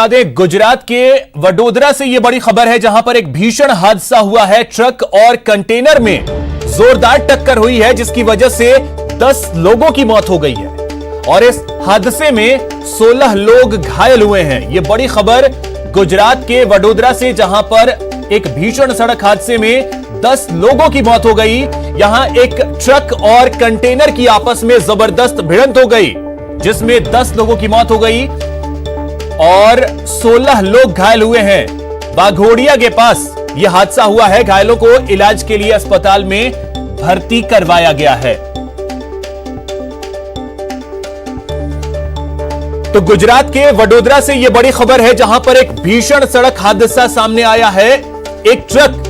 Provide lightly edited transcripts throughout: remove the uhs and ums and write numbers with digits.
गुजरात के वडोदरा से यह बड़ी खबर है, जहां पर एक भीषण हादसा हुआ है। ट्रक और कंटेनर में जोरदार टक्कर हुई है, जिसकी वजह से 10 लोगों की मौत हो गई है और इस हादसे में 16 लोग घायल हुए हैं। यह बड़ी खबर गुजरात के वडोदरा से, जहां पर एक भीषण सड़क हादसे में 10 लोगों की मौत हो गई। यहां एक ट्रक और कंटेनर की आपस में जबरदस्त भिड़ंत हो गई, जिसमें 10 लोगों की मौत हो गई और 16 लोग घायल हुए हैं। बाघोड़िया के पास यह हादसा हुआ है। घायलों को इलाज के लिए अस्पताल में भर्ती करवाया गया है। तो गुजरात के वडोदरा से यह बड़ी खबर है, जहां पर एक भीषण सड़क हादसा सामने आया है। एक ट्रक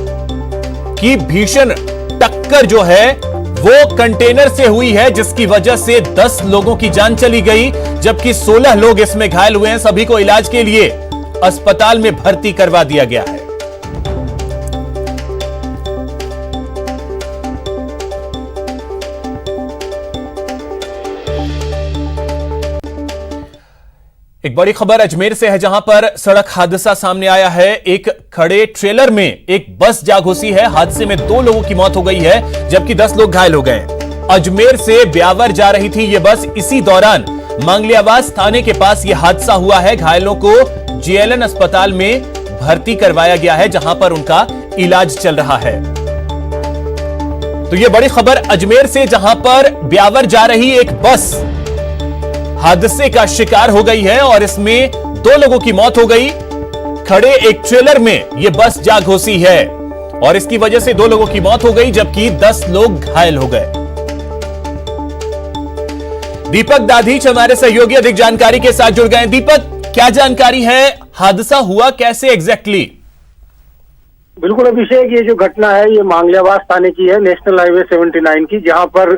की भीषण टक्कर जो है वो कंटेनर से हुई है, जिसकी वजह से 10 लोगों की जान चली गई, जबकि 16 लोग इसमें घायल हुए हैं। सभी को इलाज के लिए अस्पताल में भर्ती करवा दिया गया है। एक बड़ी खबर अजमेर से है, जहां पर सड़क हादसा सामने आया है। एक खड़े ट्रेलर में एक बस जा घुसी है। हादसे में 2 लोगों की मौत हो गई है, जबकि 10 लोग घायल हो गए। अजमेर से ब्यावर जा रही थी यह बस। इसी दौरान मांगलियावास थाने के पास यह हादसा हुआ है। घायलों को जेएलएन अस्पताल में भर्ती करवाया गया है, जहां पर उनका इलाज चल रहा है। तो यह बड़ी खबर अजमेर से, जहां पर ब्यावर जा रही एक बस हादसे का शिकार हो गई है और इसमें 2 लोगों की मौत हो गई। खड़े एक ट्रेलर में यह बस जा घुसी है और इसकी वजह से 2 लोगों की मौत हो गई, जबकि 10 लोग घायल हो गए। दीपक दाधीच हमारे सहयोगी अधिक जानकारी के साथ जुड़ गए। दीपक, क्या जानकारी है? हादसा हुआ कैसे एग्जैक्टली? बिल्कुल अभिषेक, ये जो घटना है ये मांगलियावास थाने की है, नेशनल हाईवे 79 की, जहां पर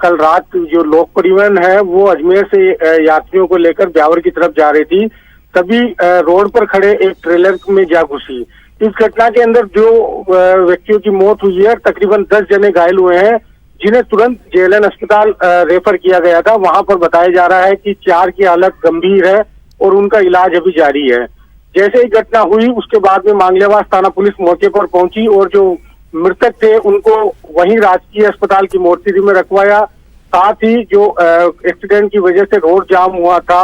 कल रात जो लोक परिवहन है वो अजमेर से यात्रियों को लेकर ब्यावर की तरफ जा रही थी। तभी रोड पर खड़े एक ट्रेलर में जा घुसी। इस घटना के अंदर जो व्यक्तियों की मौत हुई है, तकरीबन 10 जने घायल हुए हैं, जिन्हें तुरंत जेएलएन अस्पताल रेफर किया गया था। वहां पर बताया जा रहा है कि 4 की हालत गंभीर है और उनका इलाज अभी जारी है। जैसे ही घटना हुई उसके बाद में मांगलियावास थाना पुलिस मौके पर पहुंची और जो मृतक थे उनको वहीं राजकीय अस्पताल की मोर्चरी में रखवाया। साथ ही जो एक्सीडेंट की वजह से रोड जाम हुआ था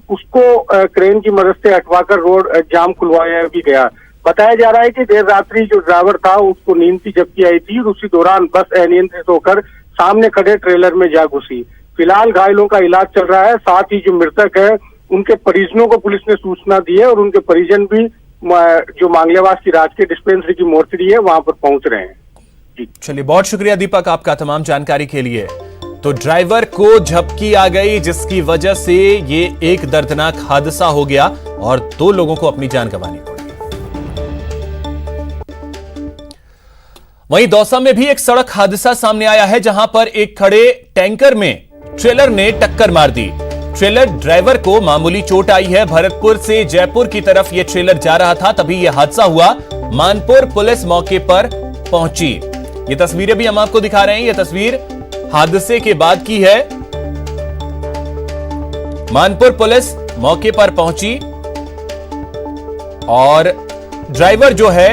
उसको क्रेन की मदद से हटवाकर रोड जाम खुलवाया भी गया। बताया जा रहा है कि देर रात्रि जो ड्राइवर था उसको नींद की झपकी आई थी और उसी दौरान बस अनियंत्रित होकर सामने खड़े ट्रेलर में जा घुसी। फिलहाल घायलों का इलाज चल रहा है। साथ ही जो मृतक है उनके परिजनों को पुलिस ने सूचना दी है और उनके परिजन भी जो मांगलियावास की राजकीय डिस्पेंसरी की मोर्चरी है वहां पर पहुंच रहे हैं। जी चलिए, बहुत शुक्रिया दीपक आपका तमाम जानकारी के लिए। तो ड्राइवर को झपकी आ गई, जिसकी वजह से ये एक दर्दनाक हादसा हो गया और 2 लोगों को अपनी जान गंवानी पड़ी। वहीं दौसा में भी एक सड़क हादसा सामने आया है, जहां पर एक खड़े टैंकर में ट्रेलर ने टक्कर मार दी। ट्रेलर ड्राइवर को मामूली चोट आई है। भरतपुर से जयपुर की तरफ यह ट्रेलर जा रहा था, तभी यह हादसा हुआ। मानपुर पुलिस मौके पर पहुंची। ये तस्वीरें भी हम आपको दिखा रहे हैं। यह तस्वीर हादसे के बाद की है। मानपुर पुलिस मौके पर पहुंची और ड्राइवर जो है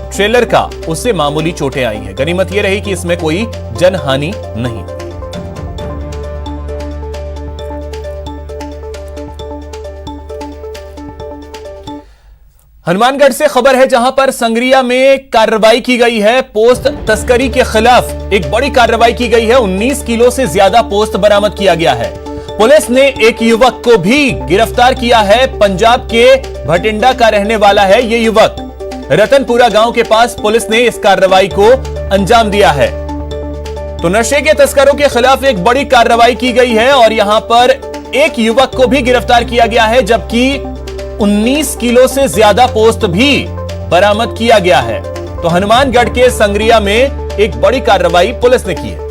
ट्रेलर का, उससे मामूली चोटें आई हैं। गनीमत यह रही कि इसमें कोई जनहानि नहीं। हनुमानगढ़ से खबर है, जहां पर संगरिया में कार्रवाई की गई है। पोस्त तस्करी के खिलाफ एक बड़ी कार्रवाई की गई है। 19 किलो से ज्यादा पोस्त बरामद किया गया है। पुलिस ने एक युवक को भी गिरफ्तार किया है। पंजाब के भटिंडा का रहने वाला है यह युवक। रतनपुरा गांव के पास पुलिस ने इस कार्रवाई को अंजाम दिया है। तो नशे के तस्करों के खिलाफ एक बड़ी कार्रवाई की गई है और यहां पर एक युवक को भी गिरफ्तार किया गया है, जबकि 19 किलो से ज्यादा पोस्त भी बरामद किया गया है। तो हनुमानगढ़ के संगरिया में एक बड़ी कार्रवाई पुलिस ने की है।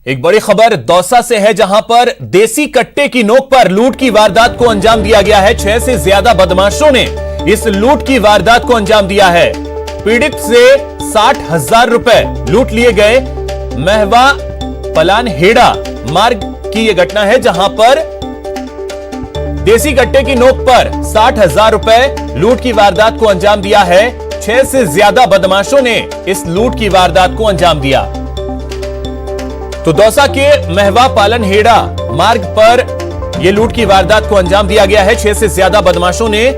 एक बड़ी खबर दौसा से है, जहां पर देसी कट्टे की नोक पर लूट की वारदात को अंजाम दिया गया है। 6 से ज्यादा बदमाशों ने इस लूट की वारदात को अंजाम दिया है। पीड़ित से 60,000 रुपए लूट लिए गए। महवा पलानहेड़ा मार्ग की यह घटना है, जहां पर देसी कट्टे की नोक पर 60,000 रुपए लूट की वारदात को अंजाम दिया है। 6 से ज्यादा बदमाशों ने इस लूट की वारदात को अंजाम दिया। तो दौसा के महवा पालनहेड़ा मार्ग पर यह लूट की वारदात को अंजाम दिया गया है। 6 से ज्यादा बदमाशों ने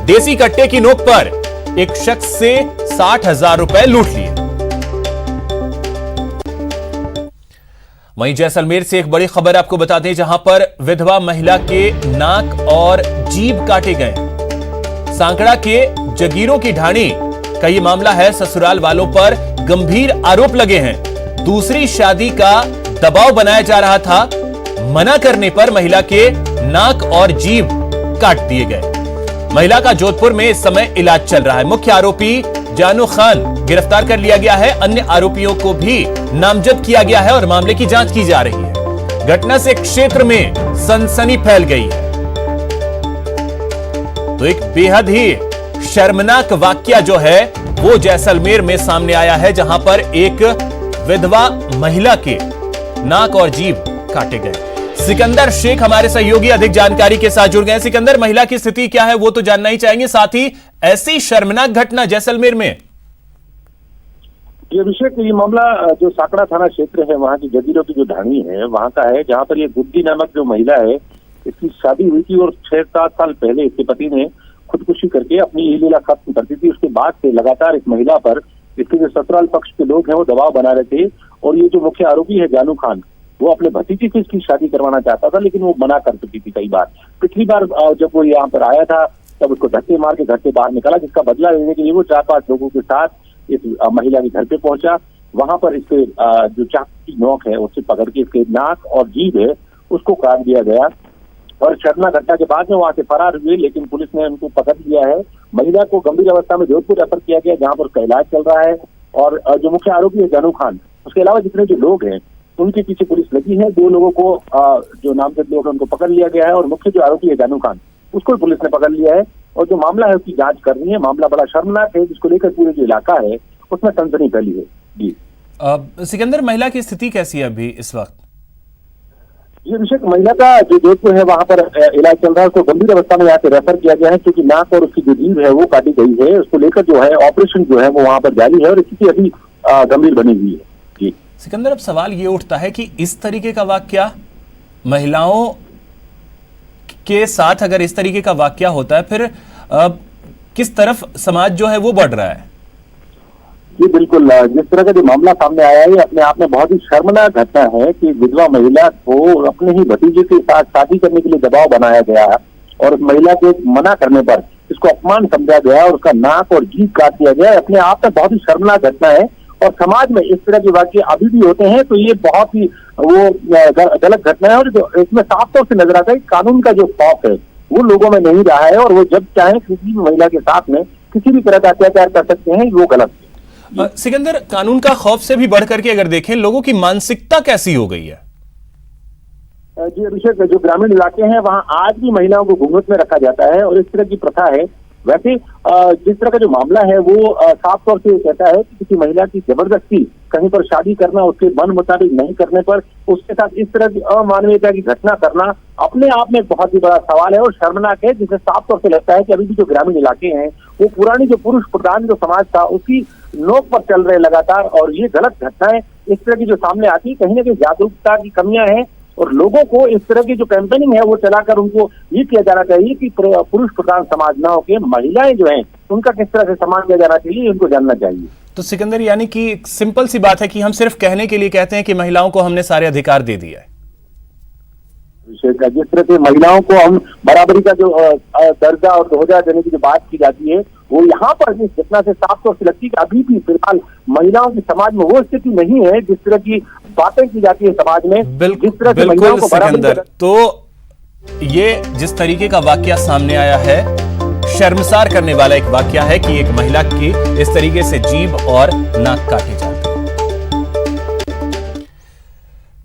देसी कट्टे की नोक पर एक शख्स से 60,000 रुपए लूट लिए। वहीं जैसलमेर से एक बड़ी खबर आपको बता दें, जहां पर विधवा महिला के नाक और जीभ काटे गए। सांकड़ा के जगीरों की ढाणी का यह मामला है। ससुराल वालों पर गंभीर आरोप लगे हैं। दूसरी शादी का दबाव बनाया जा रहा था। मना करने पर महिला के नाक और जीभ काट दिए गए। महिला का जोधपुर में इस समय इलाज चल रहा है। मुख्य आरोपी जानू खान गिरफ्तार कर लिया गया है। अन्य आरोपियों को भी नामजद किया गया है और मामले की जांच की जा रही है। घटना से क्षेत्र में सनसनी फैल गई है। तो एक बेहद ही शर्मनाक वाकया जो है वो जैसलमेर में सामने आया है, जहां पर एक विधवा महिला के नाक और जीभ काटे गए। सिकंदर शेख हमारे सहयोगी अधिक जानकारी के साथ जुड़ गए। सिकंदर, महिला की स्थिति क्या है वो तो जानना ही चाहेंगे, साथ ही ऐसी शर्मनाक घटना जैसलमेर में। ये अभिषेक, ये मामला जो साकड़ा थाना क्षेत्र है वहाँ की जगीरों की जो ढाणी है वहाँ का है, जहाँ पर ये गुड्डी नामक जो महिला है इसकी शादी हुई थी और 6-7 साल पहले इसके पति ने खुदकुशी करके अपनी ये लीला खत्म कर दी थी। उसके बाद से लगातार इस महिला पर इसके जो ससुराल पक्ष के लोग हैं वो दबाव बना रहे थे और ये जो मुख्य आरोपी है जानू खान, वो अपने भतीजे से इसकी शादी करवाना चाहता था, लेकिन वो मना कर चुकी थी कई बार। पिछली बार जब वो यहाँ पर आया था तब उसको धक्के मार के घर से बाहर निकाला, जिसका बदला लेने के लिए वो 4-5 लोगों के साथ इस महिला के घर पे पहुंचा। वहां पर इसके जो चाकू की नोक है उससे पकड़ के इसके नाक और जीभ है उसको काट दिया गया और शर्मनाक घटना के बाद में वहां से फरार हुए, लेकिन पुलिस ने उनको पकड़ लिया है। महिला को गंभीर अवस्था में जोधपुर रेफर किया गया, जहाँ पर उसका इलाज चल रहा है। और जो मुख्य आरोपी है जानू खान, उसके अलावा जितने जो लोग हैं उनके पीछे पुलिस लगी है। 2 लोगों को जो नामजद लोग हैं उनको पकड़ लिया गया है और मुख्य जो आरोपी है जानू खान उसको पुलिस ने पकड़ लिया है और जो मामला है उसकी जांच कर रही है। मामला बड़ा शर्मनाक है, जिसको लेकर पूरे जो इलाका है उसमें सनसनी फैली है। जी सिकंदर, महिला की स्थिति कैसी है अभी इस वक्त? ये विषय महिला का जो जोधपुर है वहाँ पर इलाज चल रहा है। उसको गंभीर अवस्था में यहाँ से रेफर किया गया है, क्योंकि नाक और उसकी जो जीभ है वो काटी गई है। उसको लेकर जो है ऑपरेशन जो है वो वहाँ पर जारी है और स्थिति अभी गंभीर बनी हुई है। जी सिकंदर, अब सवाल ये उठता है कि इस तरीके का वाकया महिलाओं के साथ अगर इस तरीके का वाकया होता है, फिर किस तरफ समाज जो है वो बढ़ रहा है? जी बिल्कुल, जिस तरह का जो मामला सामने आया है अपने आप में बहुत ही शर्मनाक घटना है कि विधवा महिला को अपने ही भतीजे के साथ शादी करने के लिए दबाव बनाया गया और उस महिला के मना करने पर इसको अपमान समझा गया और उसका नाक और जीभ काट दिया गया। अपने आप में बहुत ही शर्मनाक घटना है और समाज में इस तरह के वाकये अभी भी होते हैं तो ये बहुत ही वो गलत घटना है। और जो इसमें साफ तौर से नजर आता है कानून का जो खौफ है वो लोगों में नहीं रहा है और वो जब चाहे किसी भी महिला के साथ में किसी भी तरह का अत्याचार कर सकते हैं, वो गलत है। सिकंदर, कानून का खौफ से भी बढ़ करके अगर देखें, लोगों की मानसिकता कैसी हो गई है? जी अभिषेक, जो ग्रामीण इलाके हैं वहाँ आज भी महिलाओं को घूंघट में रखा जाता है और इस तरह की प्रथा है। वैसे जिस तरह का जो मामला है वो साफ तौर से कहता है कि किसी महिला की जबरदस्ती कहीं पर शादी करना, उसके मन मुताबिक नहीं करने पर उसके साथ इस तरह की अमानवीयता की घटना करना अपने आप में बहुत ही बड़ा सवाल है और शर्मनाक है, जिससे साफ तौर से लगता है कि अभी भी जो ग्रामीण इलाके हैं वो पुरानी जो पुरुष प्रधान जो समाज था उसकी नोक पर चल रहे लगातार। और ये गलत घटनाएं इस तरह की जो सामने आती है, कहीं ना कहीं जागरूकता की कमियां हैं और लोगों को इस तरह की जो कैंपेनिंग है वो चलाकर उनको ये किया जाना चाहिए कि पुरुष प्रधान समाज ना होकर महिलाएं जो हैं उनका किस तरह से सम्मान किया जाना चाहिए, उनको जानना चाहिए। तो सिकंदर, यानी कि एक सिंपल सी बात है कि हम सिर्फ कहने के लिए कहते हैं कि महिलाओं को हमने सारे अधिकार दे दिया है। जिस तरह से महिलाओं को हम बराबरी का जो दर्जा और दर्जा देने की जो बात की जाती है वो यहाँ पर इस घटना से साफ तौर से लगती है कि अभी भी फिलहाल महिलाओं की समाज में वो स्थिति नहीं है जिस तरह की बातें की जाती है समाज में। बिल्कुल सिकंदर, तो ये जिस तरीके का वाकया सामने आया है, शर्मसार करने वाला एक वाकया है कि एक महिला की इस तरीके से जीभ और नाक काटे जाते हैं।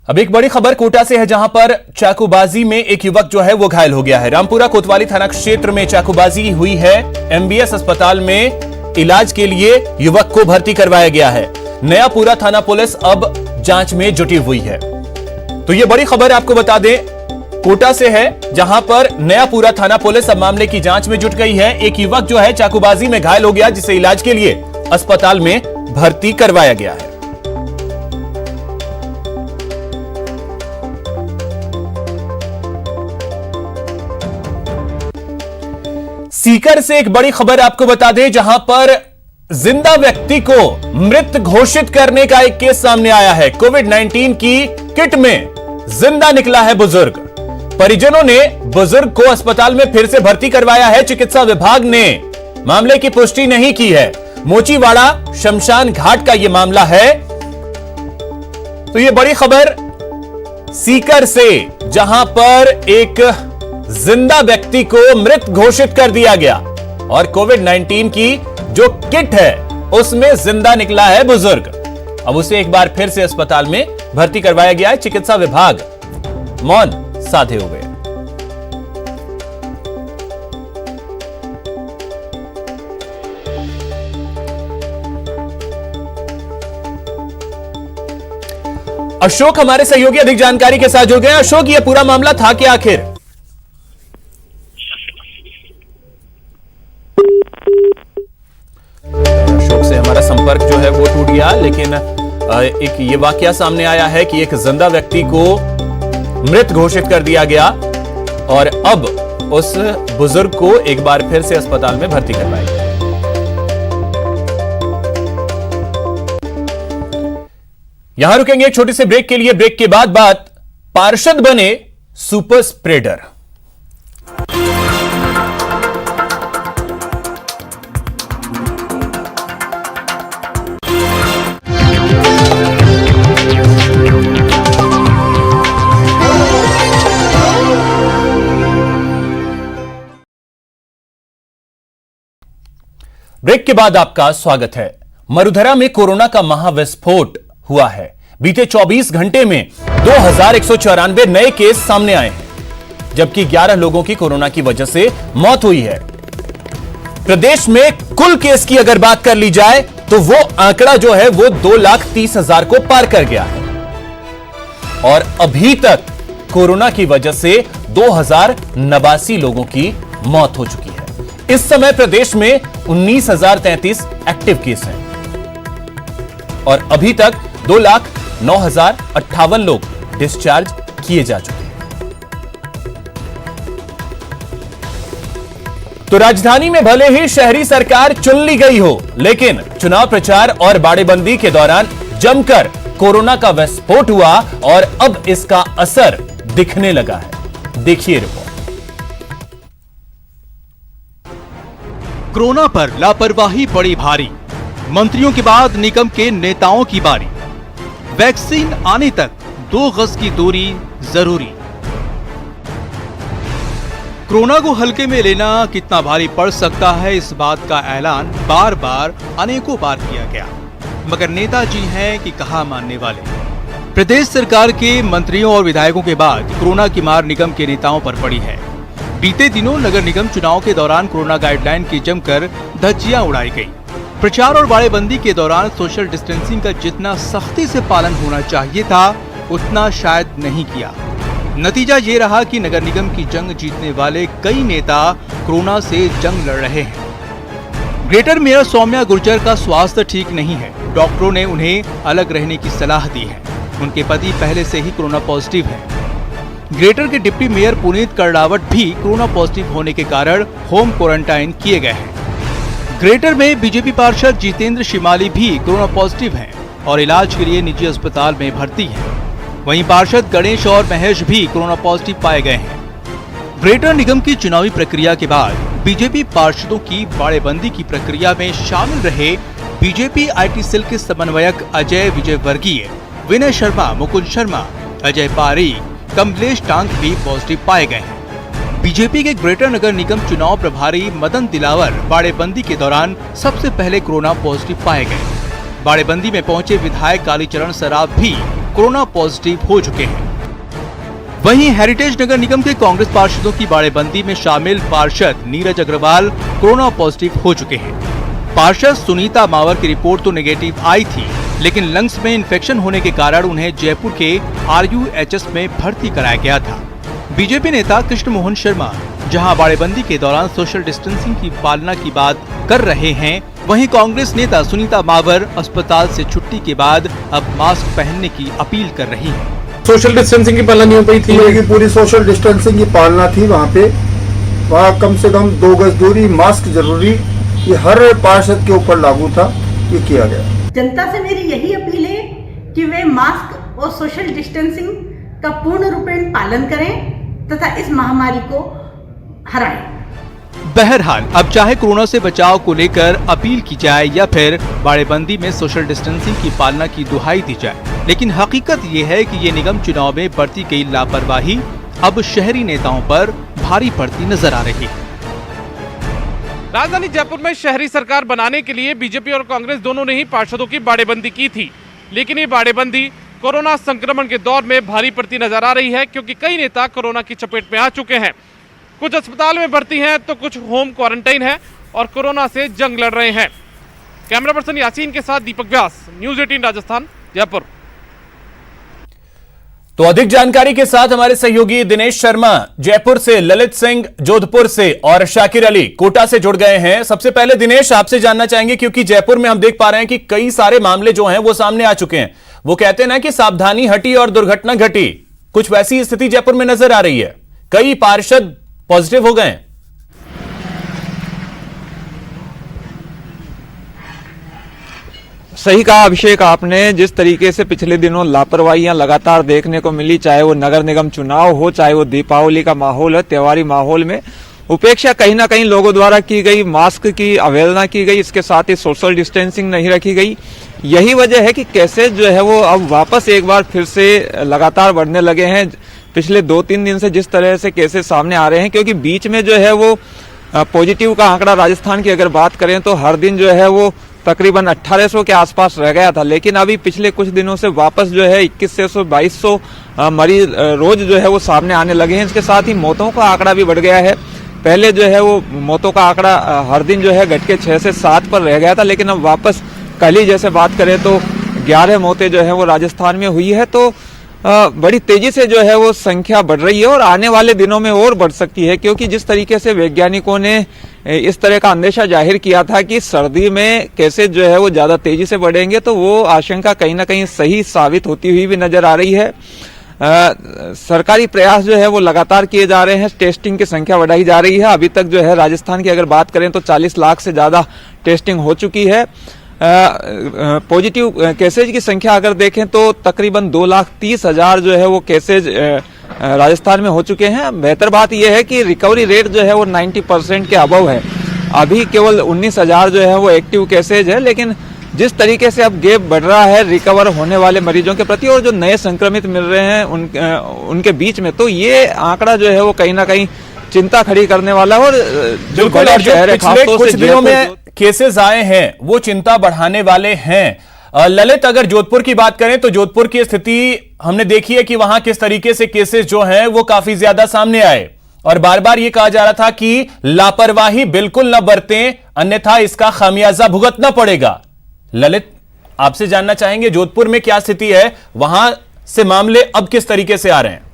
अब एक बड़ी खबर कोटा से है, जहां पर चाकूबाजी में एक युवक जो है वो घायल हो गया है। रामपुरा कोतवाली थाना क्षेत्र में चाकूबाजी हुई है। एमबीएस अस्पताल में इलाज के लिए युवक को भर्ती करवाया गया है। नयापुरा थाना पुलिस अब जांच में जुटी हुई है। तो यह बड़ी खबर आपको बता दें, कोटा से है, जहां पर नयापुरा थाना पुलिस अब मामले की जांच में जुट गई है। एक युवक जो है चाकूबाजी में घायल हो गया, जिसे इलाज के लिए अस्पताल में भर्ती करवाया गया है। सीकर से एक बड़ी खबर आपको बता दें, जहां पर जिंदा व्यक्ति को मृत घोषित करने का एक केस सामने आया है। कोविड-19 की किट में जिंदा निकला है बुजुर्ग। परिजनों ने बुजुर्ग को अस्पताल में फिर से भर्ती करवाया है। चिकित्सा विभाग ने मामले की पुष्टि नहीं की है। मोचीवाड़ा शमशान घाट का यह मामला है। तो यह बड़ी खबर सीकर से, जहां पर एक जिंदा व्यक्ति को मृत घोषित कर दिया गया और कोविड-19 की जो किट है उसमें जिंदा निकला है बुजुर्ग। अब उसे एक बार फिर से अस्पताल में भर्ती करवाया गया है। चिकित्सा विभाग मौन साधे हुए। अशोक हमारे सहयोगी अधिक जानकारी के साथ जुड़ गए। अशोक, यह पूरा मामला था क्या आखिर? अशोक से हमारा संपर्क जो है वो टूट गया, लेकिन एक ये वाकया सामने आया है कि एक जिंदा व्यक्ति को मृत घोषित कर दिया गया और अब उस बुजुर्ग को एक बार फिर से अस्पताल में भर्ती करवाया गया। यहां रुकेंगे एक छोटी सी ब्रेक के लिए। ब्रेक के बाद बात पार्षद बने सुपर स्प्रेडर। ब्रेक के बाद आपका स्वागत है। मरुधरा में कोरोना का महाविस्फोट हुआ है। बीते 24 घंटे में 2194 नए केस सामने आए हैं, जबकि 11 लोगों की कोरोना की वजह से मौत हुई है। प्रदेश में कुल केस की अगर बात कर ली जाए तो वो आंकड़ा जो है वो 2,30,000 को पार कर गया है और अभी तक कोरोना की वजह से 2089 लोगों की मौत हो चुकी है। इस समय प्रदेश में 19,033 एक्टिव केस हैं और अभी तक 2,09,058 लोग डिस्चार्ज किए जा चुके हैं। तो राजधानी में भले ही शहरी सरकार चुन ली गई हो, लेकिन चुनाव प्रचार और बाड़ेबंदी के दौरान जमकर कोरोना का विस्फोट हुआ और अब इसका असर दिखने लगा है। देखिए रिपोर्ट। कोरोना पर लापरवाही पड़ी भारी, मंत्रियों के बाद निगम के नेताओं की बारी। वैक्सीन आने तक 2 गज की दूरी जरूरी। कोरोना को हल्के में लेना कितना भारी पड़ सकता है, इस बात का ऐलान बार बार अनेकों बार किया गया, मगर नेताजी हैं कि कहां मानने वाले। प्रदेश सरकार के मंत्रियों और विधायकों के बाद कोरोना की मार निगम के नेताओं पर पड़ी है। बीते दिनों नगर निगम चुनाव के दौरान कोरोना गाइडलाइन की जमकर धज्जियां उड़ाई गई। प्रचार और बाड़ेबंदी के दौरान सोशल डिस्टेंसिंग का जितना सख्ती से पालन होना चाहिए था, उतना शायद नहीं किया। नतीजा ये रहा कि नगर निगम की जंग जीतने वाले कई नेता कोरोना से जंग लड़ रहे हैं। ग्रेटर मेयर सौम्या गुर्जर का स्वास्थ्य ठीक नहीं है। डॉक्टरों ने उन्हें अलग रहने की सलाह दी है। उनके पति पहले से ही कोरोना पॉजिटिव है। ग्रेटर के डिप्टी मेयर पुनीत करड़ावट भी कोरोना पॉजिटिव होने के कारण होम क्वारंटाइन किए गए हैं। ग्रेटर में बीजेपी पार्षद जितेंद्र शिमाली भी कोरोना पॉजिटिव हैं और इलाज के लिए निजी अस्पताल में भर्ती हैं। वहीं पार्षद गणेश और महेश भी कोरोना पॉजिटिव पाए गए हैं। ग्रेटर निगम की चुनावी प्रक्रिया के बाद बीजेपी पार्षदों की बाड़ेबंदी की प्रक्रिया में शामिल रहे बीजेपी आईटी सेल के समन्वयक अजय विजयवर्गीय, विनय शर्मा, मुकुंद शर्मा, अजय पारीक, कमलेश टांग भी पॉजिटिव पाए गए हैं। बीजेपी के ग्रेटर नगर निगम चुनाव प्रभारी मदन दिलावर बाड़ेबंदी के दौरान सबसे पहले कोरोना पॉजिटिव पाए गए। बाड़ेबंदी में पहुंचे विधायक कालीचरण सराफ भी कोरोना पॉजिटिव हो चुके हैं। वहीं हेरिटेज नगर निगम के कांग्रेस पार्षदों की बाड़ेबंदी में शामिल पार्षद नीरज अग्रवाल कोरोना पॉजिटिव हो चुके हैं। पार्षद सुनीता मावर की रिपोर्ट तो नेगेटिव आई थी, लेकिन लंग्स में इन्फेक्शन होने के कारण उन्हें जयपुर के RUHS में भर्ती कराया गया था। बीजेपी नेता कृष्ण मोहन शर्मा जहां बाड़ेबंदी के दौरान सोशल डिस्टेंसिंग की पालना की बात कर रहे हैं, वहीं कांग्रेस नेता सुनीता मावर अस्पताल से छुट्टी के बाद अब मास्क पहनने की अपील कर रही हैं। सोशल डिस्टेंसिंग की पालना नहीं हो पाई थी, पूरी सोशल डिस्टेंसिंग की पालना थी। वहाँ कम से कम 2 गज दूरी, मास्क जरूरी, ये हर पार्षद के ऊपर लागू था, ये किया गया। जनता से मेरी यही अपील है कि वे मास्क और सोशल डिस्टेंसिंग का पूर्ण रूपेण पालन करें तथा इस महामारी को हराएं। बहरहाल अब चाहे कोरोना से बचाव को लेकर अपील की जाए या फिर बाड़ेबंदी में सोशल डिस्टेंसिंग की पालना की दुहाई दी जाए, लेकिन हकीकत ये है कि ये निगम चुनाव में बरती गई लापरवाही अब शहरी नेताओं पर भारी पड़ती नजर आ रही है। राजधानी जयपुर में शहरी सरकार बनाने के लिए बीजेपी और कांग्रेस दोनों ने ही पार्षदों की बाड़ेबंदी की थी, लेकिन ये बाड़ेबंदी कोरोना संक्रमण के दौर में भारी पड़ती नजर आ रही है, क्योंकि कई नेता कोरोना की चपेट में आ चुके हैं। कुछ अस्पताल में भर्ती हैं तो कुछ होम क्वारंटाइन है और कोरोना से जंग लड़ रहे हैं। कैमरा पर्सन यासीन के साथ दीपक व्यास, न्यूज़ 18 राजस्थान, जयपुर। तो अधिक जानकारी के साथ हमारे सहयोगी दिनेश शर्मा जयपुर से, ललित सिंह जोधपुर से और शाकिर अली कोटा से जुड़ गए हैं। सबसे पहले दिनेश, आपसे जानना चाहेंगे, क्योंकि जयपुर में हम देख पा रहे हैं कि कई सारे मामले जो हैं वो सामने आ चुके हैं। वो कहते हैं ना कि सावधानी हटी और दुर्घटना घटी, कुछ वैसी स्थिति जयपुर में नजर आ रही है। कई पार्षद पॉजिटिव हो गए। सही कहा अभिषेक आपने, जिस तरीके से पिछले दिनों लापरवाहियां लगातार देखने को मिली, चाहे वो नगर निगम चुनाव हो, चाहे वो दीपावली का माहौल है, त्योहारी माहौल में उपेक्षा कहीं ना कहीं लोगों द्वारा की गई, मास्क की अवहेलना की गई, इसके साथ ही सोशल डिस्टेंसिंग नहीं रखी गई। यही वजह है कि केसेज जो है वो अब वापस एक बार फिर से लगातार बढ़ने लगे हैं। पिछले 2-3 दिन से जिस तरह से केसेस सामने आ रहे हैं, क्योंकि बीच में जो है वो पॉजिटिव का आंकड़ा राजस्थान की अगर बात करें तो हर दिन जो है वो तकरीबन 1800 के आसपास रह गया था, लेकिन अभी पिछले कुछ दिनों से वापस जो है 2100-2200 मरीज रोज जो है वो सामने आने लगे हैं। इसके साथ ही मौतों का आंकड़ा भी बढ़ गया है। पहले जो है वो मौतों का आंकड़ा हर दिन जो है घट के 6 से 7 पर रह गया था, लेकिन अब वापस कल ही जैसे बात करें तो 11 मौतें जो है वो राजस्थान में हुई है। तो बड़ी तेजी से जो है वो संख्या बढ़ रही है और आने वाले दिनों में और बढ़ सकती है, क्योंकि जिस तरीके से वैज्ञानिकों ने इस तरह का अंदेशा जाहिर किया था कि सर्दी में केसेज जो है वो ज्यादा तेजी से बढ़ेंगे, तो वो आशंका कहीं ना कहीं सही साबित होती हुई भी नजर आ रही है। सरकारी प्रयास जो है वो लगातार किए जा रहे हैं, टेस्टिंग की संख्या बढ़ाई जा रही है। अभी तक जो है राजस्थान की अगर बात करें तो 40 लाख से ज्यादा टेस्टिंग हो चुकी है। पॉजिटिव केसेज की संख्या अगर देखें तो तकरीबन 2,30,000 जो है वो केसेज राजस्थान में हो चुके हैं। बेहतर बात यह है कि रिकवरी रेट जो है वो 90% के अबव है। अभी केवल 19,000 जो है वो एक्टिव केसेज है, लेकिन जिस तरीके से अब गैप बढ़ रहा है रिकवर होने वाले मरीजों के प्रति और जो नए संक्रमित मिल रहे हैं उनके बीच में, तो ये आंकड़ा जो है वो कहीं ना कहीं चिंता खड़ी करने वाला है। और जो बड़ा शहर है खासतौर से कुछ दिनों में केसेस आए हैं वो चिंता बढ़ाने वाले हैं। ललित, अगर जोधपुर की बात करें तो जोधपुर की स्थिति हमने देखी है कि वहां किस तरीके से केसेस जो हैं वो काफी ज्यादा सामने आए और बार बार ये कहा जा रहा था कि लापरवाही बिल्कुल न बरतें, अन्यथा इसका खामियाजा भुगतना पड़ेगा। ललित, आपसे जानना चाहेंगे जोधपुर में क्या स्थिति है, वहां से मामले अब किस तरीके से आ रहे हैं?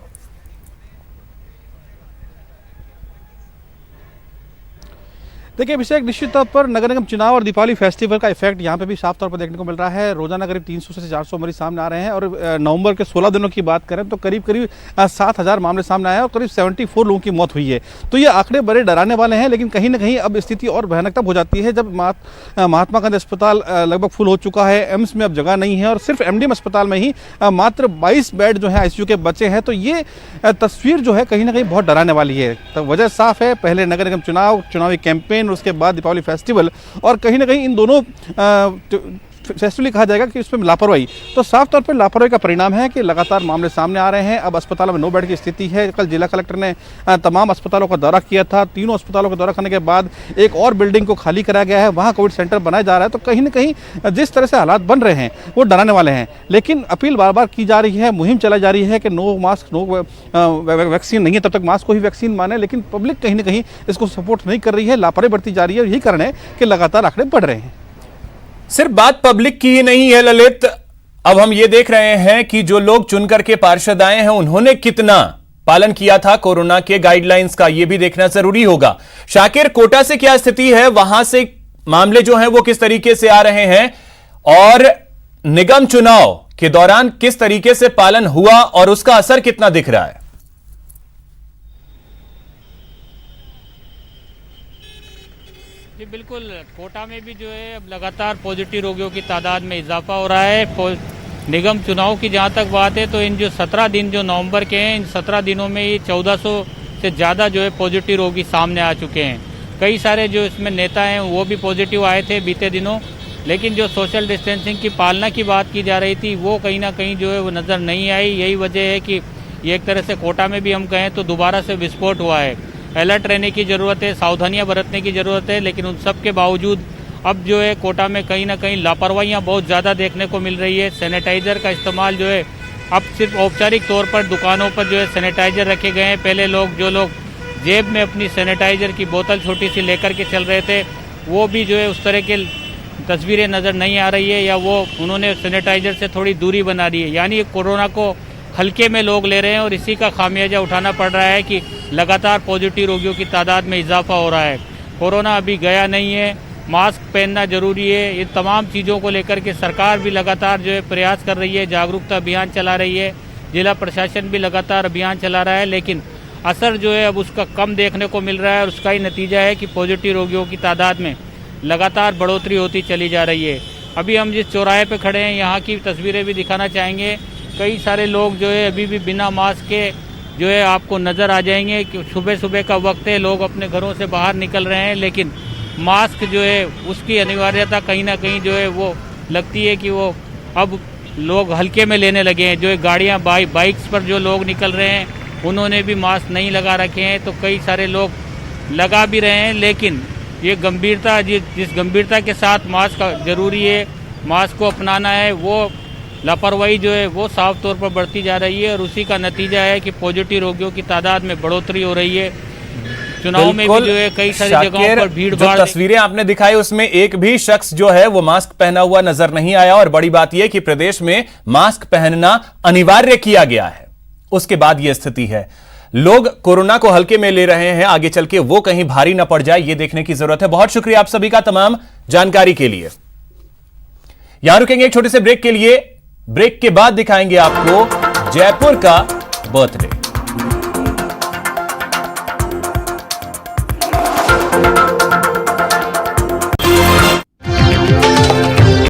देखिए अभिषेक, निश्चित तौर पर नगर निगम चुनाव और दीपावली फेस्टिवल का इफेक्ट यहाँ पे भी साफ तौर पर देखने को मिल रहा है। रोजाना करीब 300 से 400 मरीज सामने आ रहे हैं और नवंबर के 16 दिनों की बात करें तो करीब 7,000 मामले सामने आए हैं और करीब 74 लोगों की मौत हुई है। तो ये आंकड़े बड़े डराने वाले हैं, लेकिन कहीं ना कहीं अब स्थिति और भयानक तब हो जाती है जब महात्मा गांधी अस्पताल लगभग फुल हो चुका है, एम्स में अब जगह नहीं है और सिर्फ MDM अस्पताल में ही मात्र 22 बेड जो है ICU के बचे हैं। तो ये तस्वीर जो है कहीं ना कहीं बहुत डराने वाली है। तो वजह साफ है, पहले नगर निगम चुनावी कैंपेन, उसके बाद दीपावली फेस्टिवल और कहीं ना कहीं इन दोनों फेस्टिवली कहा जाएगा कि इसमें लापरवाही, तो साफ तौर पर लापरवाही का परिणाम है कि लगातार मामले सामने आ रहे हैं। अब अस्पतालों में 9 बेड की स्थिति है। कल जिला कलेक्टर ने तमाम अस्पतालों का दौरा किया था। तीनों अस्पतालों का दौरा करने के बाद एक और बिल्डिंग को खाली कराया गया है, वहाँ कोविड सेंटर बनाया जा रहा है। तो कहीं ना कहीं जिस तरह से हालात बन रहे हैं वो डराने वाले हैं, लेकिन अपील बार बार की जा रही है, मुहिम चलाई जा रही है कि नो मास्क नो वैक्सीन नहीं है तब तक मास्क को ही वैक्सीन माने, लेकिन पब्लिक कहीं ना कहीं इसको सपोर्ट नहीं कर रही है, लापरवाही बढ़ती जा रही है। यही कारण है कि लगातार आंकड़े बढ़ रहे हैं। सिर्फ बात पब्लिक की ही नहीं है ललित, अब हम ये देख रहे हैं कि जो लोग चुन करके पार्षद आए हैं उन्होंने कितना पालन किया था कोरोना के गाइडलाइंस का, यह भी देखना जरूरी होगा। शाकिर, कोटा से क्या स्थिति है, वहां से मामले जो हैं वो किस तरीके से आ रहे हैं और निगम चुनाव के दौरान किस तरीके से पालन हुआ और उसका असर कितना दिख रहा है? जी बिल्कुल, कोटा में भी जो है अब लगातार पॉजिटिव रोगियों की तादाद में इजाफा हो रहा है। निगम चुनाव की जहां तक बात है तो इन जो 17 दिन जो नवंबर के हैं, इन 17 दिनों में ही 1400 से ज़्यादा जो है पॉजिटिव रोगी सामने आ चुके हैं। कई सारे जो इसमें नेता हैं वो भी पॉजिटिव आए थे बीते दिनों, लेकिन जो सोशल डिस्टेंसिंग की पालना की बात की जा रही थी वो कहीं ना कहीं जो है वो नज़र नहीं आई। यही वजह है कि ये एक तरह से कोटा में भी हम कहें तो दोबारा से विस्फोट हुआ है। अलर्ट रहने की ज़रूरत है, सावधानियां बरतने की ज़रूरत है, लेकिन उन सब के बावजूद अब जो है कोटा में कहीं ना कहीं लापरवाहियां बहुत ज़्यादा देखने को मिल रही है। सैनिटाइज़र का इस्तेमाल जो है अब सिर्फ औपचारिक तौर पर दुकानों पर जो है सैनिटाइज़र रखे गए हैं। पहले जो लोग जेब में अपनी सैनिटाइज़र की बोतल छोटी सी लेकर के चल रहे थे वो भी जो है उस तरह के तस्वीरें नज़र नहीं आ रही है, या वो उन्होंने सैनिटाइज़र से थोड़ी दूरी बना दी है। यानी कोरोना को हल्के में लोग ले रहे हैं और इसी का खामियाजा उठाना पड़ रहा है कि लगातार पॉजिटिव रोगियों की तादाद में इजाफा हो रहा है। कोरोना अभी गया नहीं है, मास्क पहनना जरूरी है। इन तमाम चीज़ों को लेकर के सरकार भी लगातार जो है प्रयास कर रही है, जागरूकता अभियान चला रही है, जिला प्रशासन भी लगातार अभियान चला रहा है, लेकिन असर जो है अब उसका कम देखने को मिल रहा है और उसका ही नतीजा है कि पॉजिटिव रोगियों की तादाद में लगातार बढ़ोतरी होती चली जा रही है। अभी हम जिस चौराहे पे खड़े हैं यहाँ की तस्वीरें भी दिखाना चाहेंगे। कई सारे लोग जो है अभी भी बिना मास्क के जो है आपको नज़र आ जाएंगे कि सुबह सुबह का वक्त है, लोग अपने घरों से बाहर निकल रहे हैं, लेकिन मास्क जो है उसकी अनिवार्यता कहीं ना कहीं जो है वो लगती है कि वो अब लोग हल्के में लेने लगे हैं। जो है गाड़ियाँ बाइक्स पर जो लोग निकल रहे हैं उन्होंने भी मास्क नहीं लगा रखे हैं, तो कई सारे लोग लगा भी रहे हैं, लेकिन ये गंभीरता जिस गंभीरता के साथ मास्क जरूरी है, मास्क को अपनाना है, वो लापरवाही जो है वो साफ तौर पर बढ़ती जा रही है और उसी का नतीजा है कि पॉजिटिव रोगियों की तादाद में बढ़ोतरी हो रही है। चुनाव में भी जो है कई सारी जगहों पर भीड़ भाड़, तस्वीरें आपने दिखाई उसमें एक भी शख्स जो है वो मास्क पहना हुआ नजर नहीं आया और बड़ी बात यह कि प्रदेश में मास्क पहनना अनिवार्य किया गया है। उसके बाद यह स्थिति है, लोग कोरोना को हल्के में ले रहे हैं, आगे चल के वो कहीं भारी ना पड़ जाए, ये देखने की जरूरत है। बहुत शुक्रिया आप सभी का तमाम जानकारी के लिए। यहां रुकेंगे एक छोटे से ब्रेक के लिए, ब्रेक के बाद दिखाएंगे आपको जयपुर का बर्थडे।